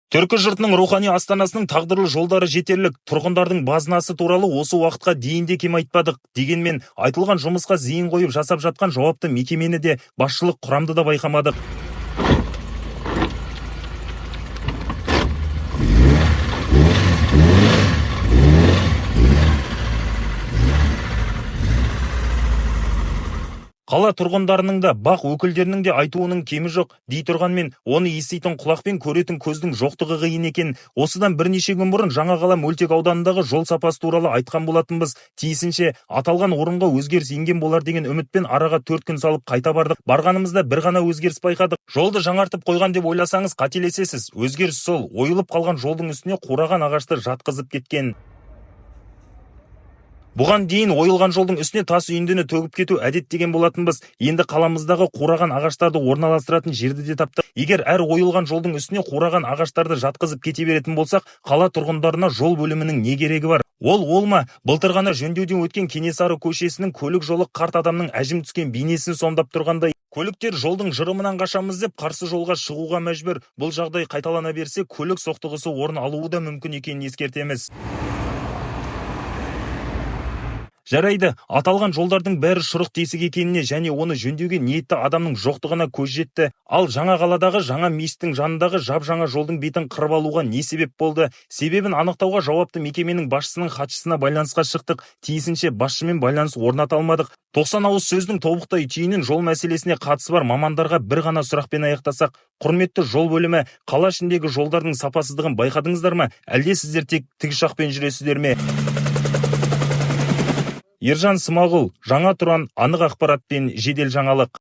Түркі жұртының рухани астанасының тағдырлы жолдары жетерлік, тұрғындардың базынасы туралы осы уақытқа дейін де кем айтпадық. Дегенмен айтылған жұмысқа зейін қойып жасап жатқан жауапты мекемені де, басшылық құрамды да байқамадық. Қала тұрғындарының да, бақ өкілдерінің де айтуының кемі жоқ дей тұрғанмен, оны еститін құлақпен көретін көздің жоқтығы қиын екен. Осыдан бірнеше күн бұрын Жаңақала мөлтек ауданындағы жол сапасы туралы айтқан болатынбыз. Тиісінше аталған орынға өзгеріс енген болар деген үмітпен араға 4 күн салып қайта бардық. Барғанымызда бір ғана өзгеріс байқадық. Жолды жаңартып қойған деп ойласаңыз қателесесіз. Өзгеріс сол, ойылып қалған жолдың үстіне қураған ағашты жатқызып кеткен. Бұған дейін ойылған жолдың үстіне тас үйіндіні төгіп кету әдет деген болатынбыз. Енді қаламыздағы қураған ағаштарды орналастыратын жерді де таптық. Егер әр ойылған жолдың үстіне қураған ағаштарды жатқызып кете беретін болсақ, қала тұрғындарына жол бөлімінің не керегі бар? Ол ма? Былтыр ғана жөндеуден өткен Кенесары көшесінің көлік жолы қарт адамның әжім түскен бейнесін сомдап тұрғандай. Көліктер жолдың жырымынан қашамыз деп қарсы жолға шығуға мәжбүр. Бұл жағдай қайталана берсе, көлік соқтығысы орын алуы да мүмкін екенін ескертеміз. Жарайды, аталған жолдардың бәрі шұрық тесік екеніне және оны жөндеуге ниетті адамның жоқтығына көз жетті. Ал Жаңақаладағы жаңа мешіттің жанындағы жап-жаңа жолдың бетін қырып алуға не себеп болды? Себебін анықтауға жауапты мекеменің басшысының хатшысына байланысқа шықтық. Тиісінше басшымен байланыс орната алмадық. 90 ауыз сөздің тобықтай түйінін жол мәселесіне қатысы бар мамандарға бір ғана сұрақпен аяқтасақ. Құрметті жол бөлімі, қала ішіндегі жолдардың сапасыздығын байқадыңыздар ма? Әлде сіздер тек тікұшақпен жүресіздер ме? Ержан Смағұл, Жаңа Тұран, анық ақпаратпен жедел жаңалық.